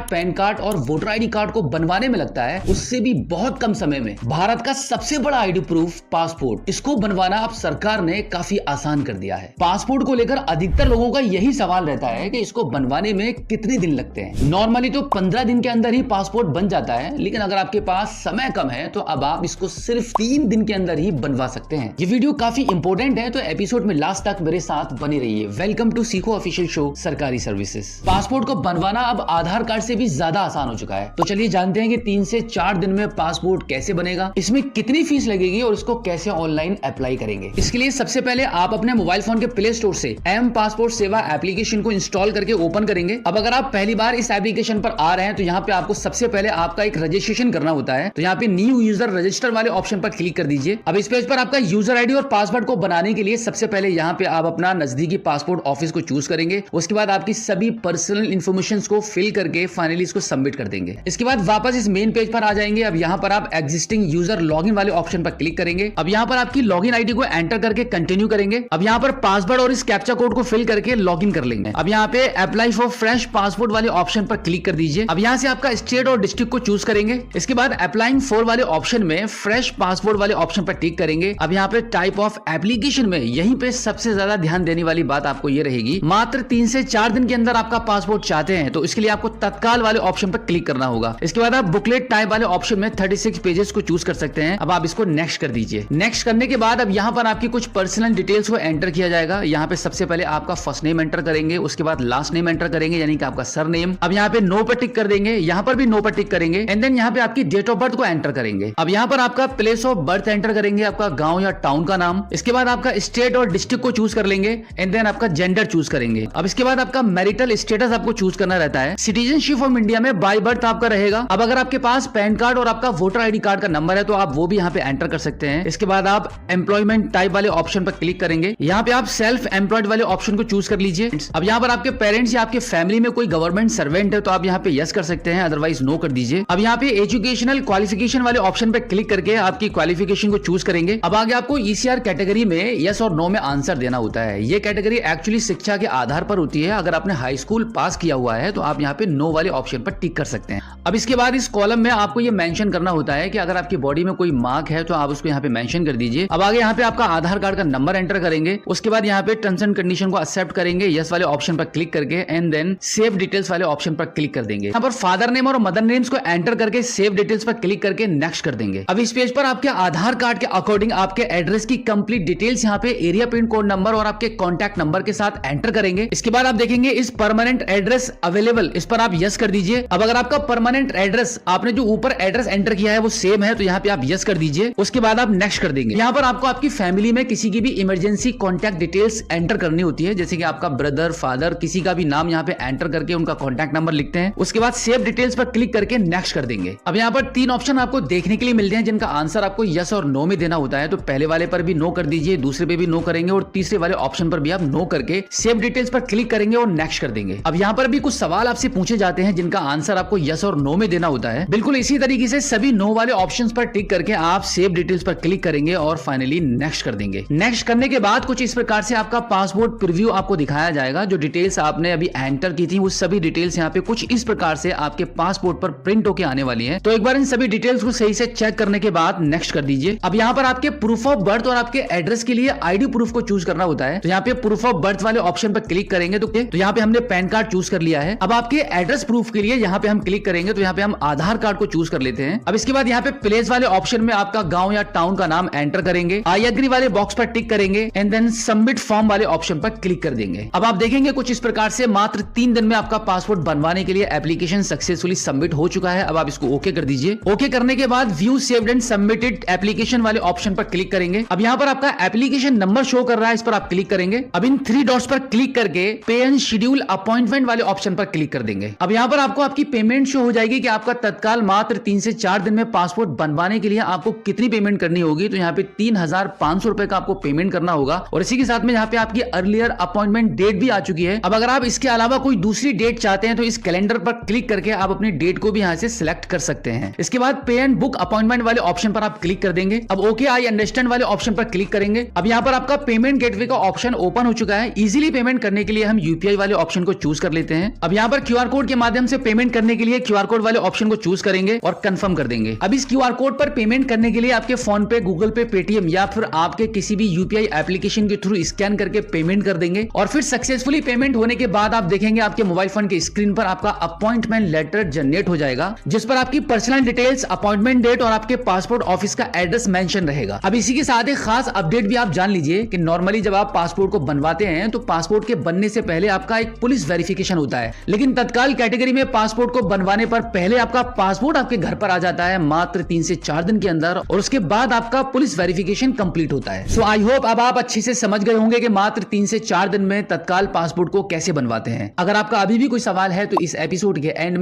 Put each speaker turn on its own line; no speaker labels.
Pan card और voter ID card को बनवाने में लगता है उससे भी बहुत कम समय में भारत का सबसे बड़ा आईडी प्रूफ पासपोर्ट, इसको बनवाना अब सरकार ने काफी आसान कर दिया है। पासपोर्ट को लेकर अधिकतर लोगों का यही सवाल रहता है कि इसको बनवाने में कितने दिन लगते हैं। नॉर्मली तो 15 दिन के अंदर ही पासपोर्ट बन जाता है, लेकिन अगर आपके पास समय कम है तो अब आप इसको सिर्फ 3 दिन के अंदर ही बनवा सकते हैं। ये वीडियो काफी इंपॉर्टेंट है, तो एपिसोड में लास्ट तक मेरे साथ बने रहिए। वेलकम टू सीखो ऑफिशियल शो सरकारी सर्विसेज। पासपोर्ट को बनवाना अब आधार कार्ड से भी ज्यादा आसान हो चुका है। तो चलिए जानते हैं कि 3 से 4 दिन में पासपोर्ट कैसे बनेगा, इसमें कितनी फीस लगेगी और इसको कैसे ऑनलाइन अप्लाई करेंगे। इसके लिए सबसे पहले आप अपने मोबाइल फोन के प्ले स्टोर से एम पासपोर्ट सेवा एप्लीकेशन को इंस्टॉल करके ओपन करेंगे। अब अगर आप पहली बार इस एप्लीकेशन पर आ रहे हैं तो यहाँ पे आपको सबसे पहले आपका एक रजिस्ट्रेशन करना होता है। तो यहाँ पे न्यू यूजर रजिस्टर वाले ऑप्शन पर क्लिक कर दीजिए। अब इस पेज पर आपका यूजर आईडी और पासवर्ड को बनाने के लिए सबसे पहले यहाँ पे आप अपना नजदीकी पासपोर्ट ऑफिस को चूज करेंगे। उसके बाद आपकी सभी पर्सनल इन्फॉर्मेशन को फिल करके फाइनली इसको सबमिट कर देंगे। इसके बाद वापस इस मेन पेज पर आ जाएंगे। अब यहाँ पर आप एग्जिस्टिंग यूजर लॉगिन वाले ऑप्शन पर क्लिक करेंगे। अब यहाँ पर आपकी लॉगिन आईडी को एंटर करके कंटिन्यू करेंगे। अब यहाँ पर पासवर्ड और इस कैप्चा कोड को फिल करके लॉगिन कर लेंगे। अब यहाँ पे अप्लाई फॉर फ्रेश पासपोर्ट वाले ऑप्शन पर क्लिक कर दीजिए। अब यहाँ से आपका स्टेट और डिस्ट्रिक्ट को चूज करेंगे। इसके बाद अप्लाइंग फॉर वाले ऑप्शन में फ्रेश पासपोर्ट वाले ऑप्शन पर टिक करेंगे। अब यहाँ पे टाइप ऑफ एप्लीकेशन में यहीं पे सबसे ज्यादा ध्यान देने वाली बात आपको ये रहेगी, मात्र 3 से 4 दिन के अंदर आपका पासपोर्ट चाहते हैं तो इसके लिए आपको तत्काल वाले ऑप्शन पर क्लिक करना होगा। इसके बाद आप बुकलेट टाइप वाले ऑप्शन में 36 पेजेस को चूज कर सकते हैं। अब आप इसको नेक्स्ट कर दीजिए। नेक्स्ट करने के बाद अब यहाँ पर आपकी कुछ पर्सनल डिटेल्स को एंटर किया जाएगा। यहाँ पे सबसे पहले आपका फर्स्ट नेम एंटर करेंगे, उसके बाद लास्ट नेम एंटर करेंगे यानी कि आपका सर नेम। अब यहाँ पे नो पर टिक कर देंगे, यहाँ पर भी नो पर टिक करेंगे एंड देन यहाँ पे आपकी डेट ऑफ बर्थ को एंटर करेंगे। अब यहाँ पर आपका प्लेस ऑफ बर्थ एंटर करेंगे, आपका गांव या टाउन का नाम। इसके बाद आपका स्टेट और डिस्ट्रिक्ट को चूज कर लेंगे एंड देन आपका जेंडर चूज करेंगे। अब इसके बाद आपका मैरिटल स्टेटस आपको चूज करना रहता है। सिटीजनशिप ऑफ इंडिया में बाय बर्थ आपका रहेगा। अब अगर आपके पास पैन कार्ड और आपका वोटर आईडी कार्ड का नंबर है तो आप वो भी यहाँ पे एंटर कर सकते हैं। इसके बाद आप एम्प्लॉयमेंट टाइप वाले ऑप्शन पर क्लिक करेंगे। यहाँ पे आप सेल्फ एम्प्लॉयड वाले ऑप्शन को चूज कर लीजिए। अब यहाँ पर आपके पेरेंट्स या आपके फैमिली में कोई गवर्नमेंट सर्वेंट है तो आप यहाँ पे यस कर सकते हैं, अदरवाइज नो कर दीजिए। अब यहाँ पे एजुकेशनल क्वालिफिकेशन वाले ऑप्शन पर क्लिक करके आपकी क्वालिफिकेशन को चूज करेंगे। अब आगे आपको ईसीआर कैटेगरी में यस और नो में आंसर देना होता है। ये कैटेगरी एक्चुअली शिक्षा के आधार पर होती है। अगर आपने हाई स्कूल पास किया हुआ है तो आप यहाँ पे नो वाले ऑप्शन पर टिक कर सकते हैं। अब इसके बाद इस कॉलम में आपको ये मेंशन करना होता है कि अगर आपकी बॉडी में कोई मार्क है तो आप उसको यहाँ पे मेंशन कर दीजिए। अब आगे यहाँ पे आपका आधार कार्ड का नंबर एंटर करेंगे। उसके बाद यहाँ पे टर्म्स एंड कंडीशन को एक्सेप्ट करेंगे यस वाले ऑप्शन पर क्लिक करके एंड देन सेव डिटेल्स वाले ऑप्शन पर क्लिक कर देंगे। यहाँ पर फादर नेम और मदर नेम्स को एंटर करके सेव डिटेल्स पर क्लिक करके नेक्स्ट कर देंगे। अब इस पेज पर आपके आधार कार्ड के अकॉर्डिंग आपके एड्रेस की कंप्लीट डिटेल्स यहाँ पे एरिया पिन कोड नंबर और आपके कॉन्टैक्ट नंबर के साथ एंटर करेंगे। इसके बाद आप देखेंगे इस परमानेंट एड्रेस अवेलेबल, इस पर आप यस कर दीजिए। अब अगर आपका परमानेंट एड्रेस आपने जो ऊपर एड्रेस एंटर किया है वो सेम है तो यहाँ पे आप यस कर दीजिए। उसके बाद आप नेक्स्ट कर देंगे। यहाँ पर आपको आपकी फैमिली में किसी की भी इमरजेंसी कॉन्टैक्ट डिटेल्स एंटर करनी होती है, जैसे कि आपका ब्रदर, फादर, किसी का भी नाम यहाँ पे एंटर करके उनका कॉन्टैक्ट नंबर लिखते हैं। उसके बाद सेव डिटेल्स पर क्लिक करके नेक्स्ट कर देंगे। अब यहाँ पर 3 ऑप्शन आपको देखने के लिए मिलते हैं जिनका आंसर आपको यस और नो में देना होता है। तो पहले वाले पर भी नो कर दीजिए, दूसरे पे भी नो करेंगे और तीसरे वाले ऑप्शन पर भी आप नो करके सेव डिटेल्स पर क्लिक करेंगे और नेक्स्ट कर देंगे। अब यहाँ पर भी कुछ सवाल आपसे पूछे जाते हैं जिनका आंसर आपको यस और नो में देना होता है। बिल्कुल इसी तरीके से सभी नो वाले ऑप्शंस पर टिक करके आप सेव डिटेल्स पर क्लिक करेंगे और फाइनली नेक्स्ट कर देंगे। नेक्स्ट करने के बाद कुछ इस प्रकार से आपका पासपोर्ट प्रीव्यू आपको दिखाया जाएगा। जो डिटेल्स आपने अभी एंटर की थी वो सभी डिटेल्स यहाँ पे कुछ इस प्रकार से आपके पासपोर्ट पर प्रिंट होके आने वाली है। तो एक बार इन सभी डिटेल्स को सही से चेक करने के बाद नेक्स्ट कर दीजिए। अब यहाँ पर आपके प्रूफ ऑफ बर्थ और आपके एड्रेस के लिए आईडी प्रूफ को चूज करना होता है। तो यहाँ पे प्रूफ ऑफ बर्थ वाले ऑप्शन पर क्लिक करेंगे तो यहाँ पे हमने पैन कार्ड चूज कर लिया है। अब आपके एड्रेस प्रूफ के लिए यहाँ पे हम क्लिक करेंगे तो यहाँ पे हम आधार कार्ड को चूज कर लेते हैं। अब इसके बाद यहाँ पे प्लेस वाले ऑप्शन में आपका गांव या टाउन का नाम एंटर करेंगे, आई एग्री वाले बॉक्स पर टिक करेंगे एंड देन सबमिट फॉर्म वाले ऑप्शन पर क्लिक कर देंगे। अब आप देखेंगे कुछ इस प्रकार से मात्र 3 दिन में आपका पासपोर्ट बनवाने के लिए एप्लीकेशन सक्सेसफुली सबमिट हो चुका है। अब आप इसको ओके कर दीजिए। ओके करने के बाद view saved and submitted application वाले ऑप्शन पर क्लिक करेंगे। अब यहाँ पर आपका एप्लीकेशन नंबर शो कर रहा है, इस पर आप क्लिक करेंगे। अब इन 3 डॉट्स पर क्लिक करके पे एंड शेड्यूल अपॉइंटमेंट वाले ऑप्शन पर क्लिक कर देंगे। अब यहाँ पर आपको आपकी पेमेंट शो हो जाएगी कि आपका तत्काल मात्र 3 से 4 दिन में पासपोर्ट बनवाने के लिए आपको कितनी पेमेंट करनी होगी। तो यहाँ पे 3,500 रुपए का आपको पेमेंट करना होगा और इसी के साथ में यहाँ पे आपकी अर्लियर अपॉइंटमेंट डेट भी आ चुकी है। अब अगर आप इसके अलावा कोई दूसरी डेट चाहते हैं तो इस कैलेंडर पर क्लिक करके आप अपनी डेट को भी यहाँ से सिलेक्ट कर सकते हैं। इसके बाद पे एंड बुक अपॉइंटमेंट वाले ऑप्शन पर आप क्लिक कर देंगे। अब ओके आई अंडरस्टैंड वाले ऑप्शन पर क्लिक करेंगे। अब यहाँ पर आपका पेमेंट गेटवे का ऑप्शन ओपन हो चुका है। इजीली पेमेंट करने के लिए हम यूपीआई वाले ऑप्शन को चूज कर लेते हैं। अब यहाँ पर क्यूआर कोड के माध्यम से पेमेंट करने के लिए क्यूआर कोड वाले ऑप्शन को चूज करेंगे और कंफर्म कर देंगे। अब इस क्यूआर कोड पर पेमेंट करने के लिए आपके फोन पे, गूगल पे, पेटीएम या फिर आपके किसी भी यूपीआई एप्लीकेशन के थ्रू स्कैन करके पेमेंट कर देंगे और फिर सक्सेसफुली पेमेंट होने के बाद आप देखेंगे आपके मोबाइल फोन के स्क्रीन पर आपका अपॉइंटमेंट लेटर जनरेट हो जाएगा, जिस पर आपकी पर्सनल डिटेल्स, अपॉइंटमेंट डेट और आपके पासपोर्ट ऑफिस का एड्रेस मेंशन रहेगा। अब इसी के साथ एक खास अपडेट भी आप जान लीजिए कि नॉर्मली जब आप पासपोर्ट को बनवाते हैं तो पासपोर्ट के बनने से पहले आपका एक पुलिस वेरिफिकेशन होता है, लेकिन तत्काल कैटेगरी में पासपोर्ट को बनवाने पर पहले आपका पासपोर्ट आपके घर पर आ जाता है मात्र 3 से 4 दिन के अंदर और उसके बाद आपका पुलिस वेरिफिकेशन कंप्लीट होता है। सो आई होप अब आप अच्छे से समझ गए होंगे कि मात्र 3 से 4 दिन में तत्काल पासपोर्ट को कैसे बनवाते हैं। अगर आपका अभी भी कोई सवाल है तो इस एपिसोड के एंड